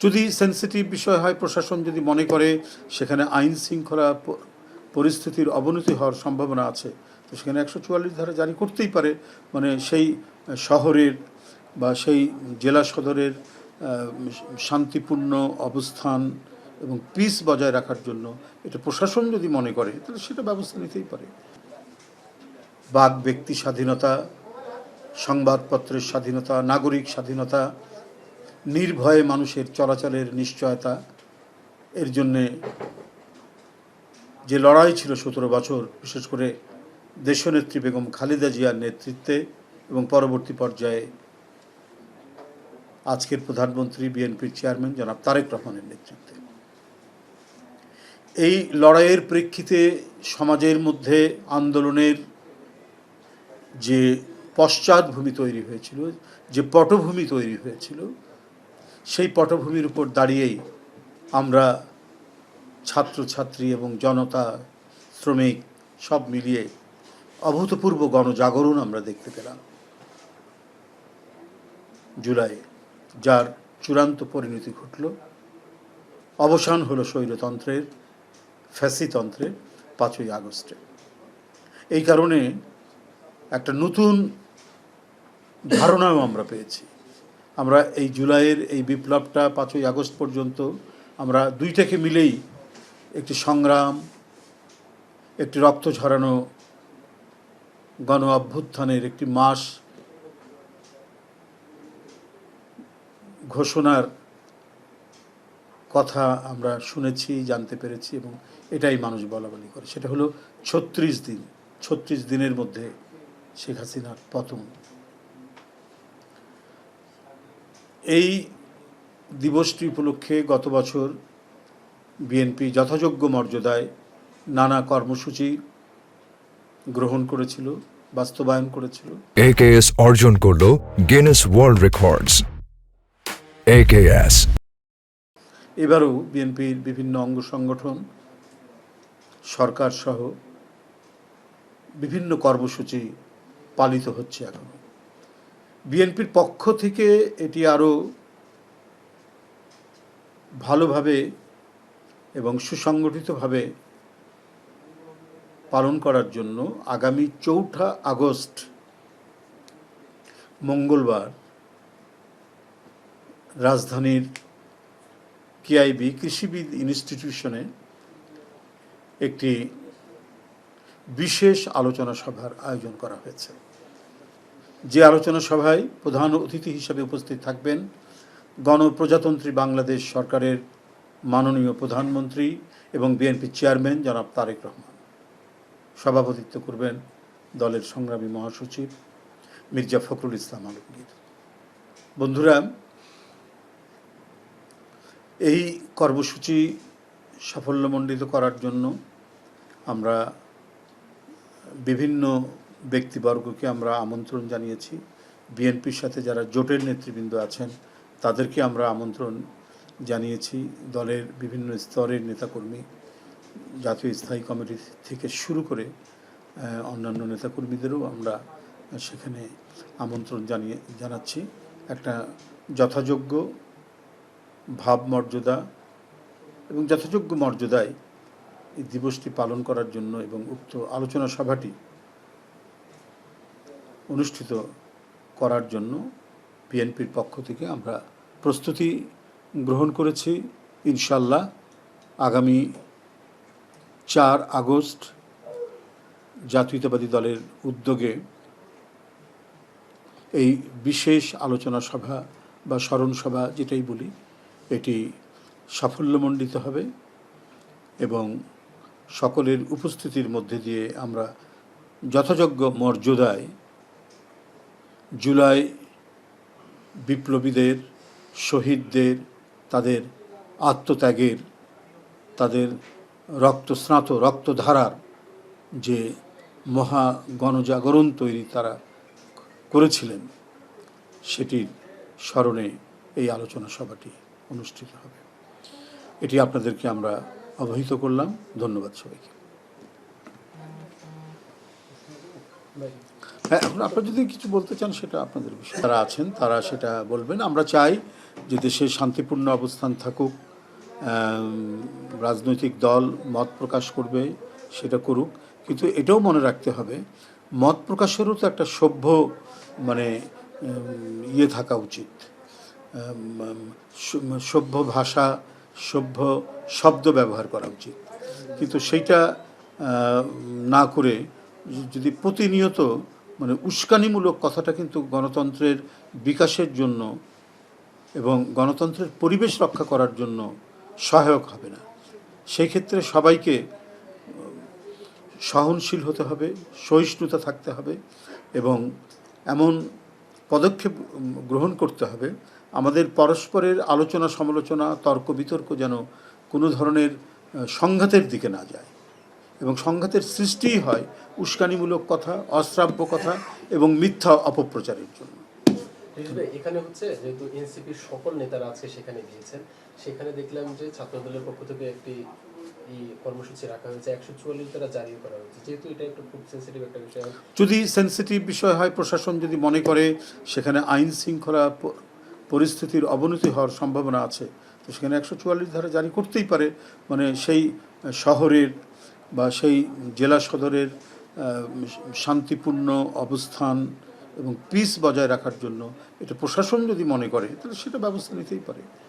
যদি সেন্সিটিভ বিষয় হয়, প্রশাসন যদি মনে করে সেখানে আইন শৃঙ্খলা পরিস্থিতির অবনতি হওয়ার সম্ভাবনা আছে, তো সেখানে 144 ধারা জারি করতেই পারে। মানে সেই শহরের বা সেই জেলা সদরের শান্তিপূর্ণ অবস্থান এবং পিস বজায় রাখার জন্য এটা প্রশাসন যদি মনে করে, তাহলে সেটা ব্যবস্থা নিতেই পারে। বাক ব্যক্তি স্বাধীনতা, সংবাদপত্রের স্বাধীনতা, নাগরিক স্বাধীনতা, নির্ভয়ে মানুষের চলাচলের নিশ্চয়তা, এর জন্যে যে লড়াই ছিল 17 বছর, বিশেষ করে দেশনেত্রী বেগম খালেদা জিয়ার নেতৃত্বে এবং পরবর্তী পর্যায়ে আজকের প্রধানমন্ত্রী বিএনপির চেয়ারম্যান জনাব তারেক রহমানের নেতৃত্বে, এই লড়াইয়ের প্রেক্ষিতে সমাজের মধ্যে আন্দোলনের যে পশ্চাৎভূমি তৈরি হয়েছিল, যে পটভূমি তৈরি হয়েছিল, সেই পটভূমির উপর দাঁড়িয়েই আমরা ছাত্রছাত্রী এবং জনতা, শ্রমিক সব মিলিয়ে অভূতপূর্ব গণজাগরণ আমরা দেখতে পেলাম জুলাই, যার চূড়ান্ত পরিণতি ঘটল, অবসান হলো স্বৈরতন্ত্রের, ফ্যাসিতন্ত্রের 5ই আগস্টে। এই কারণে একটা নতুন ধারণাও আমরা পেয়েছি। আমরা এই জুলাইয়ের এই বিপ্লবটা 5ই আগস্ট পর্যন্ত আমরা দুইটাকে মিলেই একটি সংগ্রাম, একটি রক্ত ঝরানো গণ অভ্যুত্থানের একটি মাস ঘোষণার কথা আমরা শুনেছি, জানতে পেরেছি, এবং এটাই মানুষ বলাবলি করে। সেটা হলো 36 দিন, 36 দিনের মধ্যে শেখ হাসিনার পতন। এই দিবসটি উপলক্ষে গত বছর বিএনপি যথাযোগ্য মর্যাদায় নানা কর্মসূচি গ্রহণ করেছিল, বাস্তবায়ন করেছিল। AKS অর্জন করল গিনেস ওয়ার্ল্ড রেকর্ডস। AKS এবারও বিএনপির বিভিন্ন অঙ্গ সংগঠন, সরকার সহ বিভিন্ন কর্মসূচি পালিত হচ্ছে। এখন বিএনপির পক্ষ থেকে এটি আরও ভালোভাবে এবং সুসংগঠিতভাবে পালন করার জন্য আগামী 4 আগস্ট মঙ্গলবার রাজধানীর কেআইবি কৃষিবিদ ইনস্টিটিউশনে একটি বিশেষ আলোচনা সভার আয়োজন করা হয়েছে। যে আলোচনা সভায় প্রধান অতিথি হিসেবে উপস্থিত থাকবেন গণপ্রজাতন্ত্রী বাংলাদেশ সরকারের মাননীয় প্রধানমন্ত্রী এবং বিএনপি চেয়ারম্যান জনাব তারেক রহমান। সভাপতিত্ব করবেন দলের সংগ্রামী মহাসচিব মির্জা ফখরুল ইসলাম আলমগীর। বন্ধুরা, এই কর্মসূচি সাফল্যমণ্ডিত করার জন্য আমরা বিভিন্ন ব্যক্তিবর্গকে আমরা আমন্ত্রণ জানিয়েছি। বিএনপির সাথে যারা জোটের নেতৃবৃন্দ আছেন তাদেরকে আমরা আমন্ত্রণ জানিয়েছি। দলের বিভিন্ন স্তরের নেতাকর্মী, জাতীয় স্থায়ী কমিটি থেকে শুরু করে অন্যান্য নেতাকর্মীদেরও আমরা সেখানে আমন্ত্রণ জানাচ্ছি। একটা যথাযোগ্য ভাবমর্যাদা এবং যথাযোগ্য মর্যাদায় এই দিবসটি পালন করার জন্য এবং উক্ত আলোচনা সভাটি অনুষ্ঠিত করার জন্য বিএনপির পক্ষ থেকে আমরা প্রস্তুতি গ্রহণ করেছি। ইনশাল্লাহ আগামী 4 আগস্ট জাতীয়তাবাদী দলের উদ্যোগে এই বিশেষ আলোচনা সভা বা স্মরণ সভা যেটাই বলি, এটি সাফল্যমণ্ডিত হবে এবং সকলের উপস্থিতির মধ্যে দিয়ে আমরা যথাযোগ্য মর্যাদায় জুলাই বিপ্লবীদের, শহীদদের, তাদের আত্মত্যাগের, তাদের রক্তস্নাত রক্তধারার যে মহা গণজাগরণ তৈরি তারা করেছিলেন, সেটির স্মরণে এই আলোচনা সভাটি অনুষ্ঠিত হবে। এটি আপনাদেরকে আমরা অবহিত করলাম। ধন্যবাদ সবাইকে। হ্যাঁ, এখন আপনারা যদি কিছু বলতে চান সেটা আপনাদের বিষয়। যারা আছেন তারা সেটা বলবেন। আমরা চাই যে দেশে শান্তিপূর্ণ অবস্থান থাকুক। রাজনৈতিক দল মত প্রকাশ করবে, সেটা করুক, কিন্তু এটাও মনে রাখতে হবে মত প্রকাশেরও তো একটা সভ্য মানে ইয়ে থাকা উচিত। সভ্য ভাষা, সভ্য শব্দ ব্যবহার করা উচিত, কিন্তু সেইটা না করে যদি প্রতিনিয়ত মানে উস্কানিমূলক কথাটা কিন্তু গণতন্ত্রের বিকাশের জন্য এবং গণতন্ত্রের পরিবেশ রক্ষা করার জন্য সহায়ক হবে না। সেই ক্ষেত্রে সবাইকে সহনশীল হতে হবে, সহিষ্ণুতা থাকতে হবে এবং এমন পদক্ষেপ গ্রহণ করতে হবে আমাদের পরস্পরের আলোচনা সমালোচনা তর্ক বিতর্ক যেন কোনো ধরনের সংঘাতের দিকে না যায় এবং সংঘাতের সৃষ্টিই হয় উস্কানিমূলক কথা, অশ্রাব্য কথা এবং মিথ্যা অপপ্রচারের জন্য। এখানে হচ্ছে যেহেতু এনসিপির সকল নেতারা আজকে সেখানে গিয়েছেন, সেখানে দেখলাম যে ছাত্রদলের পক্ষ থেকে একটি কর্মসূচি রাখা হয়েছে, 144 দ্বারা জারি করা হয়েছে। যেহেতু এটা একটু খুব সেন্সিটিভ একটা বিষয়, যদি সেন্সিটিভ বিষয় হয়, প্রশাসন যদি মনে করে সেখানে আইন শৃঙ্খলা পরিস্থিতির অবনতি হওয়ার সম্ভাবনা আছে, তো সেখানে 144 ধারা জারি করতেই পারে। মানে সেই শহরের বা সেই জেলা সদরের শান্তিপূর্ণ অবস্থান এবং পিস বজায় রাখার জন্য এটা প্রশাসন যদি মনে করে তাহলে সেটা ব্যবস্থা নিতেই পারে।